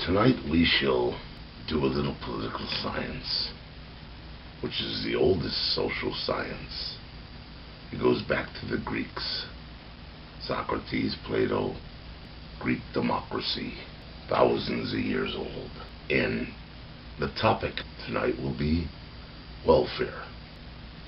Tonight we shall do a little political science, which is the oldest social science. It goes back to the Greeks. Socrates, Plato, Greek democracy, thousands of years old. And the topic tonight will be welfare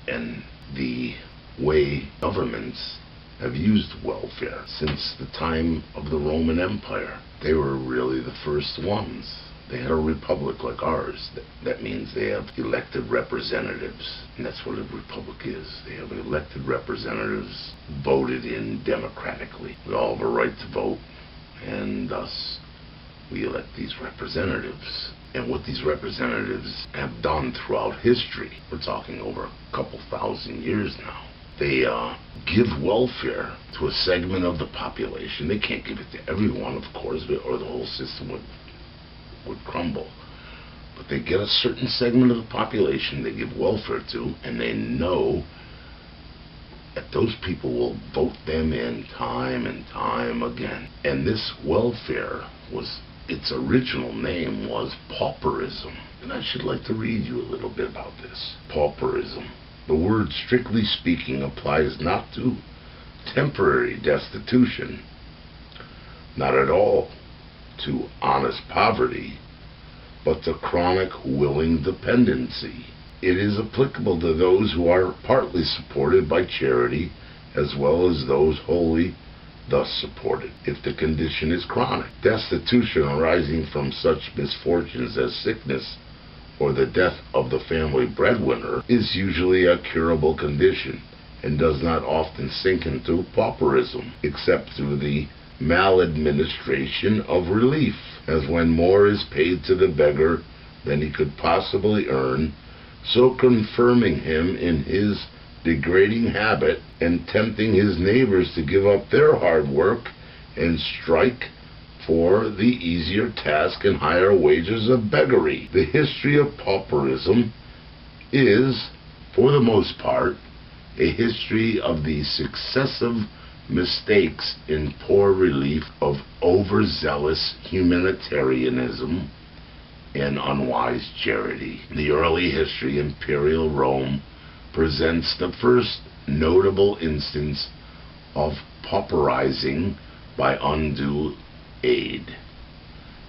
and the way governments have used welfare since the time of the Roman Empire. They were really the first ones. They had a republic like ours. That means they have elected representatives. And that's what a republic is. They have elected representatives voted in democratically. We all have a right to vote, and thus we elect these representatives. And what these representatives have done throughout history, we're talking over a couple thousand years now, they give welfare to a segment of the population. They can't give it to everyone, of course, or the whole system would crumble. But they get a certain segment of the population they give welfare to, and they know that those people will vote them in time and time again. And this welfare its original name was pauperism. And I should like to read you a little bit about this. Pauperism. The word, strictly speaking, applies not to temporary destitution, not at all to honest poverty, but to chronic willing dependency. It is applicable to those who are partly supported by charity, as well as those wholly thus supported, if the condition is chronic. Destitution arising from such misfortunes as sickness or the death of the family breadwinner is usually a curable condition and does not often sink into pauperism, except through the maladministration of relief, as when more is paid to the beggar than he could possibly earn, so confirming him in his degrading habit and tempting his neighbors to give up their hard work and strike for the easier task and higher wages of beggary. The history of pauperism is, for the most part, a history of the successive mistakes in poor relief of overzealous humanitarianism and unwise charity. The early history of imperial Rome presents the first notable instance of pauperizing by undue aid.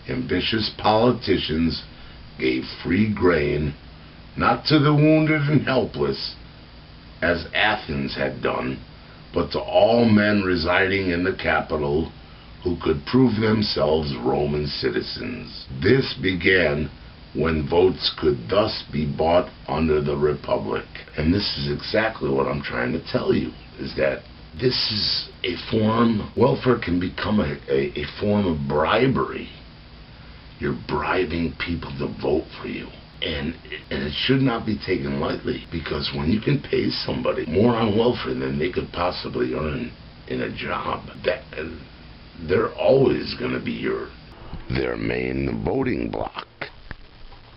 Ambitious politicians gave free grain, not to the wounded and helpless, as Athens had done, but to all men residing in the capital who could prove themselves Roman citizens. This began when votes could thus be bought under the Republic. And this is exactly what I'm trying to tell you, is that this is a form, welfare can become a form of bribery. You're bribing people to vote for you. And it should not be taken lightly, because when you can pay somebody more on welfare than they could possibly earn in a job, they're always going to be their main voting block.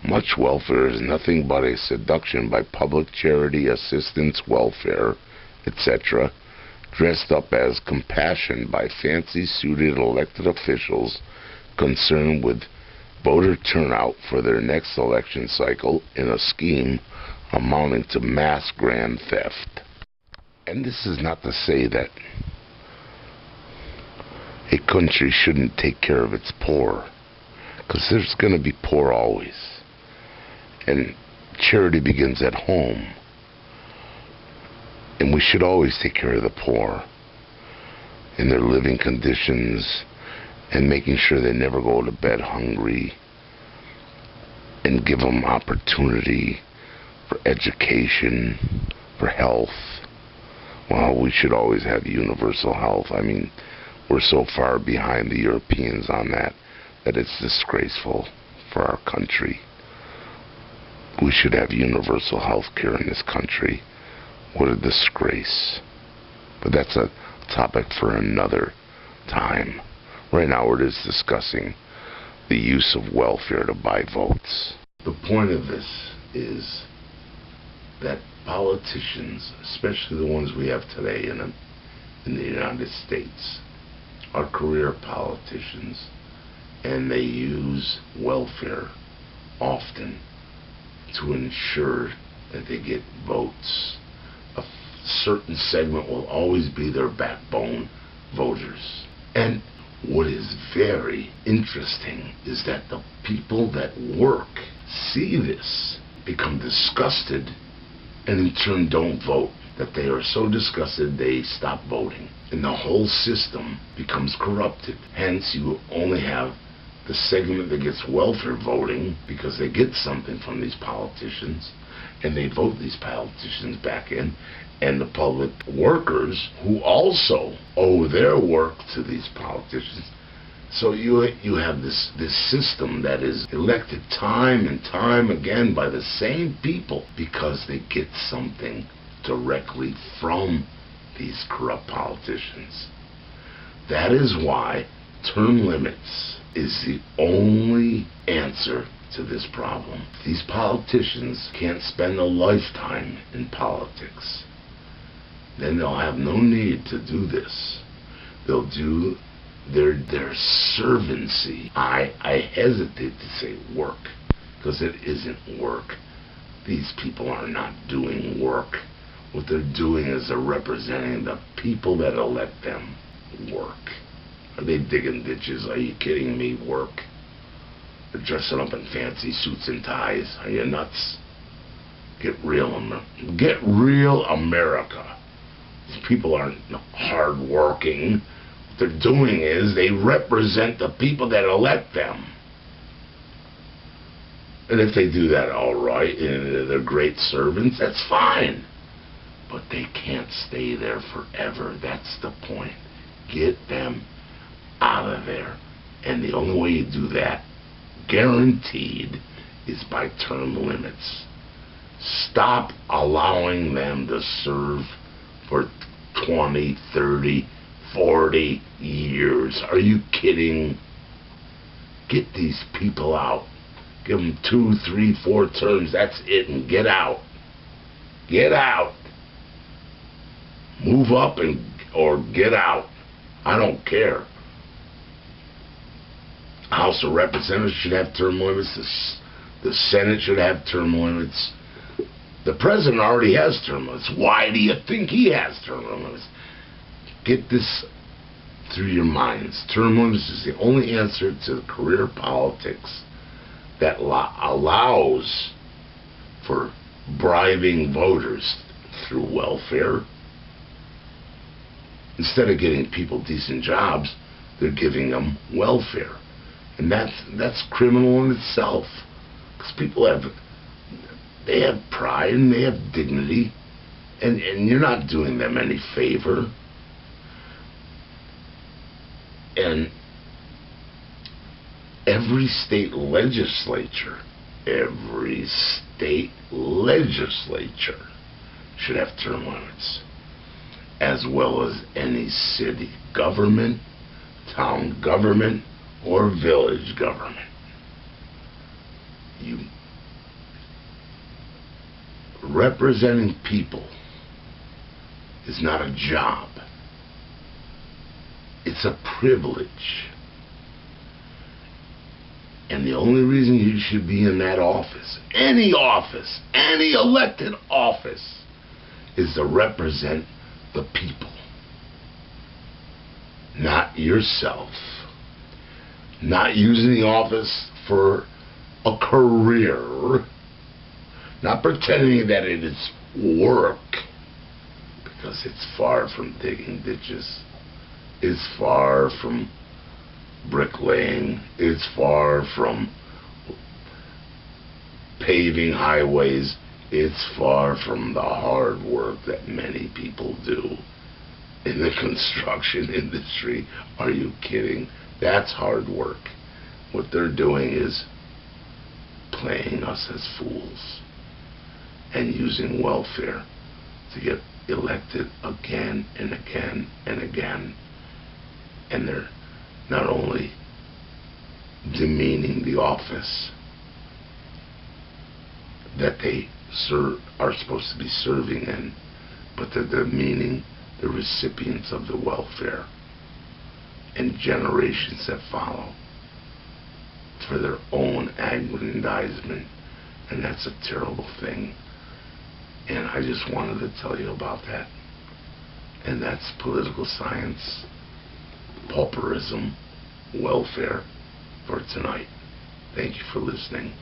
Much welfare is nothing but a seduction by public charity, assistance, welfare, etc., dressed up as compassion by fancy-suited elected officials concerned with voter turnout for their next election cycle in a scheme amounting to mass grand theft. And this is not to say that a country shouldn't take care of its poor, because there's going to be poor always. And charity begins at home. And we should always take care of the poor in their living conditions and making sure they never go to bed hungry, and give them opportunity for education, for health. Well, we should always have universal health. I mean, we're so far behind the Europeans on that it's disgraceful for our country. We should have universal health care in this country. What a disgrace. But that's a topic for another time. Right now we're just discussing the use of welfare to buy votes. The point of this is that politicians, especially the ones we have today in the United States, are career politicians. And they use welfare often to ensure that they get votes. A certain segment will always be their backbone voters. And what is very interesting is that the people that work see this, become disgusted, and in turn don't vote. That they are so disgusted they stop voting. And the whole system becomes corrupted. Hence, you only have the segment that gets welfare voting because they get something from these politicians, and they vote these politicians back in, and the public workers who also owe their work to these politicians. So you have this system that is elected time and time again by the same people because they get something directly from these corrupt politicians. That is why term limits is the only answer to this problem. These politicians can't spend a lifetime in politics. Then they'll have no need to do this. They'll do their servancy. I hesitate to say work, because it isn't work. These people are not doing work. What they're doing is they're representing the people that elect them. Work. Are they digging ditches? Are you kidding me? Work. They're dressing up in fancy suits and ties. Are you nuts? Get real, get real, America. These people aren't hard-working. What they're doing is they represent the people that elect them. And if they do that all right, and they're great servants, that's fine. But they can't stay there forever. That's the point. Get them out of there. And the only way you do that, guaranteed, is by term limits. Stop allowing them to serve for 20, 30, 40 years. Are you kidding? Get these people out. Give them 2, 3, 4 terms. That's it, and get out. Get out. Move up or get out. I don't care. House of Representatives should have term limits. The Senate should have term limits. The President already has term limits. Why do you think he has term limits? Get this through your minds. Term limits is the only answer to the career politics that allows for bribing voters through welfare. Instead of getting people decent jobs, they're giving them welfare. And that's criminal in itself. Because people have pride and they have dignity. And you're not doing them any favor. And every state legislature should have term limits, as well as any city government, town government, or village government. Representing people is not a job. It's a privilege. And the only reason you should be in that office, any elected office, is to represent the people, not yourself. Not using the office for a career, not pretending that it is work, because it's far from digging ditches, it's far from bricklaying, it's far from paving highways, it's far from the hard work that many people do in the construction industry. Are you kidding? That's hard work. What they're doing is playing us as fools and using welfare to get elected again and again and again. And they're not only demeaning the office that they are supposed to be serving in, but they're demeaning the recipients of the welfare and generations that follow. for their own aggrandizement, and that's a terrible thing. And I just wanted to tell you about that. And that's political science, pauperism, welfare for tonight. Thank you for listening.